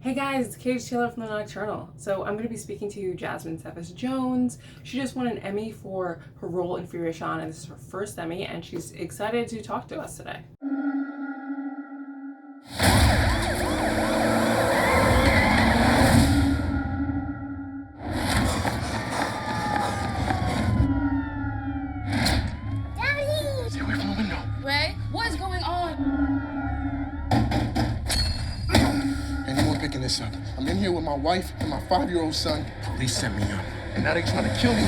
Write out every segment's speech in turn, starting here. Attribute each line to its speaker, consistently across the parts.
Speaker 1: Hey guys, it's Katie Taylor from the Nocturnal. So I'm going to be speaking to Jasmine Cephas Jones. She just won an Emmy for her role in Free Sean, and this is her first Emmy, and she's excited to talk to us today.
Speaker 2: Daddy!
Speaker 3: Stay away from the window.
Speaker 2: Ray, what is going on?
Speaker 3: Ain't no more picking this up. I'm in here with my wife and my 5-year-old son. Police sent me up. And now they trying to kill me.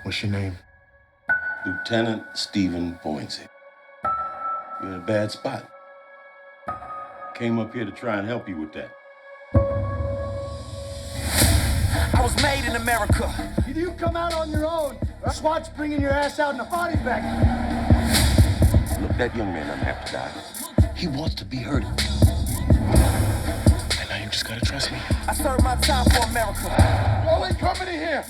Speaker 3: What's your name?
Speaker 4: Lieutenant Stephen Boynton. You're in a bad spot. Came up here to try and help you with that.
Speaker 5: I was made in America.
Speaker 6: Either you come out on your own, or SWAT's bringing your ass out in a body bag.
Speaker 4: Look, that young man doesn't have to die. He wants to be heard.
Speaker 3: And now you just gotta trust me.
Speaker 5: I served my time for America.
Speaker 3: Y'all ain't coming in here.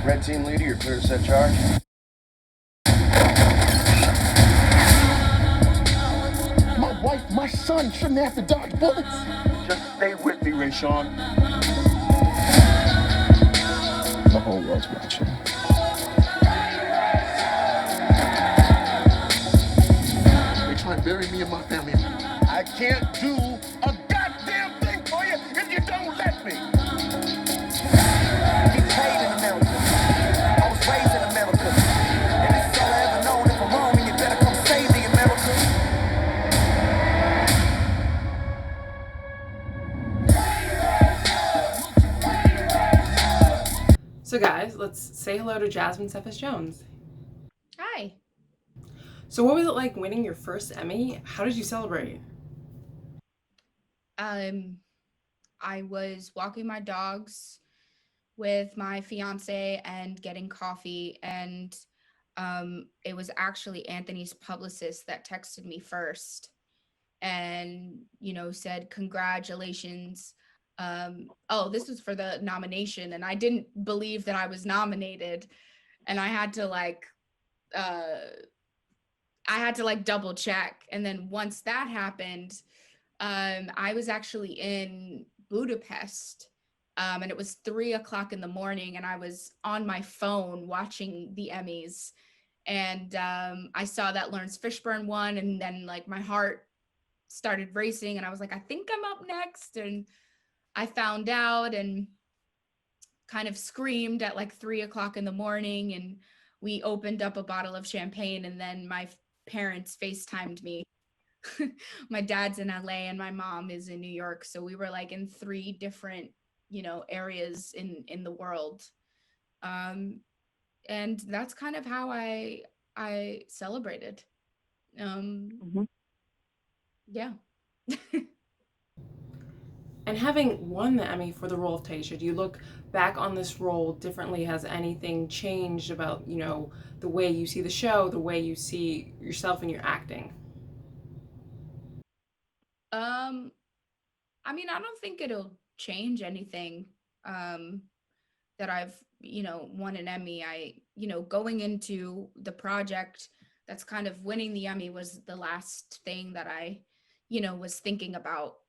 Speaker 6: Red team leader, you're clear to set charge.
Speaker 3: My wife, my son shouldn't have to dodge bullets.
Speaker 6: Just stay with me, Rayshawn.
Speaker 3: The whole world's watching. They try and bury me and my family.
Speaker 6: I can't do a goddamn thing for you if you don't let me.
Speaker 5: Get paid in America. I was raised in America. And this is all I ever known. If I'm wrong, then you better come save me, America.
Speaker 1: So guys, let's say hello to Jasmine Cephas Jones.
Speaker 2: Hi.
Speaker 1: So what was it like winning your first Emmy? How did you celebrate?
Speaker 2: I was walking my dogs with my fiance and getting coffee, and it was actually Anthony's publicist that texted me first and said congratulations. This was for the nomination, and I didn't believe that I was nominated, and I had to double check. And then once that happened, I was actually in Budapest, and it was 3:00 in the morning, and I was on my phone watching the Emmys, and I saw that Lawrence Fishburne won, and then my heart started racing, and I was like, I think I'm up next, and I found out and kind of screamed at 3:00 in the morning, and we opened up a bottle of champagne, and then my parents FaceTimed me. My dad's in LA and my mom is in New York, so we were in three different areas in the world, and that's kind of how I celebrated. Yeah.
Speaker 1: And having won the Emmy for the role of Taisha, do you look back on this role differently? Has anything changed about, the way you see the show, the way you see yourself in your acting?
Speaker 2: I mean, I don't think it'll change anything. That I've, won an Emmy. Going into the project that's kind of winning the Emmy was the last thing that I, was thinking about.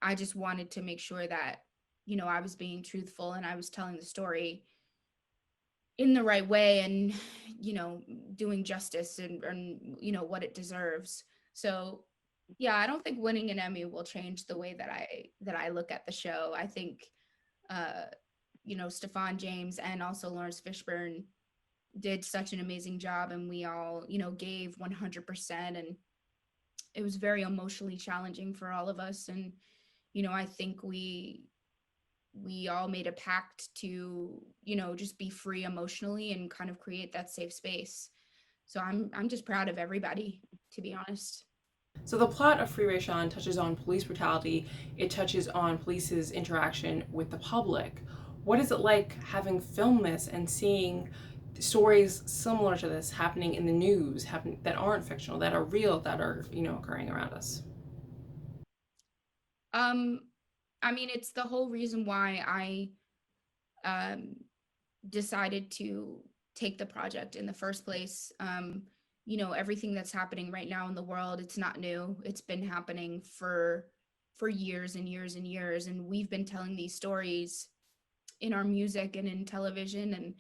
Speaker 2: I just wanted to make sure that, I was being truthful and I was telling the story in the right way and, doing justice and what it deserves. So yeah, I don't think winning an Emmy will change the way that I look at the show. I think Stefan James and also Lawrence Fishburne did such an amazing job, and we all, gave 100%, and it was very emotionally challenging for all of us. And, I think we all made a pact to, just be free emotionally and kind of create that safe space. So I'm just proud of everybody, to be honest.
Speaker 1: So the plot of Free Sean touches on police brutality. It touches on police's interaction with the public. What is it like having filmed this and seeing stories similar to this happening in the news, that aren't fictional, that are real, that are occurring around us?
Speaker 2: I mean, it's the whole reason why I decided to take the project in the first place. everything that's happening right now in the world, it's not new. It's been happening for years and years and years, and we've been telling these stories in our music and in television and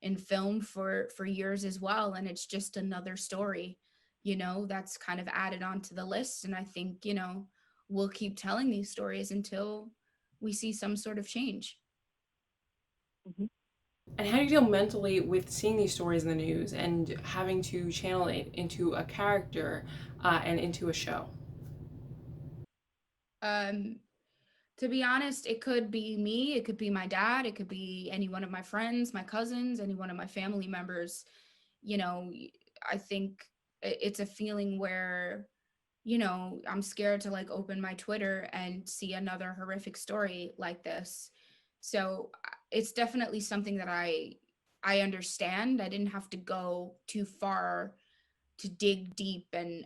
Speaker 2: in film for years as well, and it's just another story, that's kind of added onto the list. And I think, we'll keep telling these stories until we see some sort of change.
Speaker 1: And how do you deal mentally with seeing these stories in the news and having to channel it into a character and into a show?
Speaker 2: um to be honest, it could be me, it could be my dad, it could be any one of my friends, my cousins, any one of my family members. you know I think it's a feeling where, I'm scared to like open my Twitter and see another horrific story like this. So it's definitely something that I understand. I didn't have to go too far to dig deep and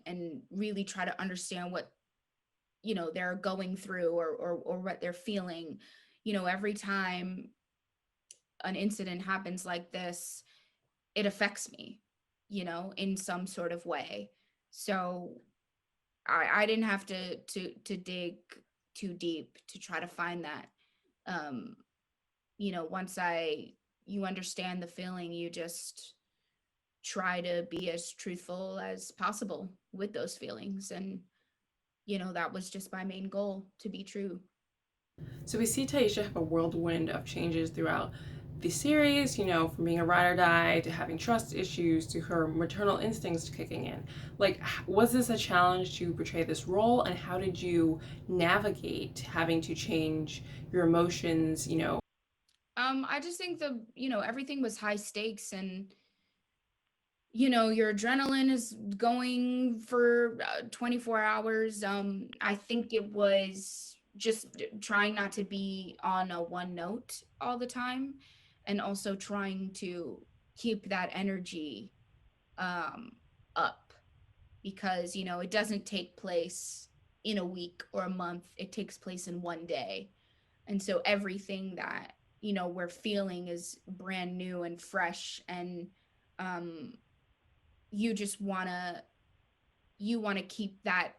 Speaker 2: really try to understand what, they're going through, or what they're feeling. Every time an incident happens like this, it affects me, in some sort of way. So I didn't have to dig too deep to try to find that. Um, once you understand the feeling, you just try to be as truthful as possible with those feelings. And, that was just my main goal, to be true.
Speaker 1: So we see Taisha have a whirlwind of changes throughout the series, from being a ride or die to having trust issues to her maternal instincts kicking in. Like, was this a challenge to portray this role, and how did you navigate having to change your emotions,
Speaker 2: I just think everything was high stakes, and your adrenaline is going for 24 hours. I think it was just trying not to be on a one note all the time, and also trying to keep that energy um up, because it doesn't take place in a week or a month. It takes place in one day. And so everything that we're feeling is brand new and fresh. And um you just want to keep that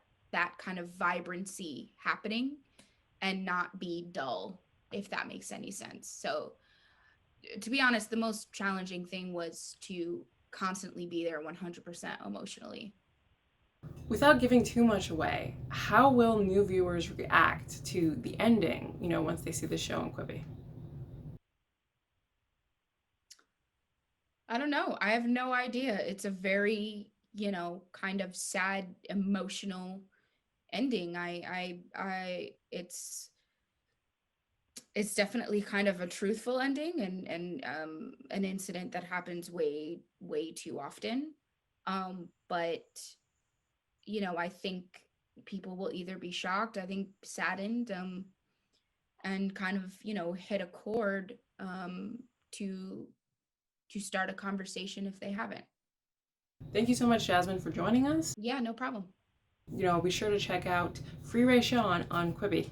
Speaker 2: kind of vibrancy happening and not be dull, if that makes any sense. So to be honest, the most challenging thing was to constantly be there 100% emotionally.
Speaker 1: without giving too much away, how will new viewers react to the ending, once they see the show on Quibi?
Speaker 2: I don't know. I have no idea. It's a very, kind of sad, emotional ending. It's definitely kind of a truthful ending, and an incident that happens way way too often. But I think people will either be shocked, I think saddened, and kind of hit a chord, to start a conversation if they haven't.
Speaker 1: Thank you so much, Jasmine, for joining us.
Speaker 2: Yeah, no problem.
Speaker 1: Be sure to check out Free Ray Sean on Quibi.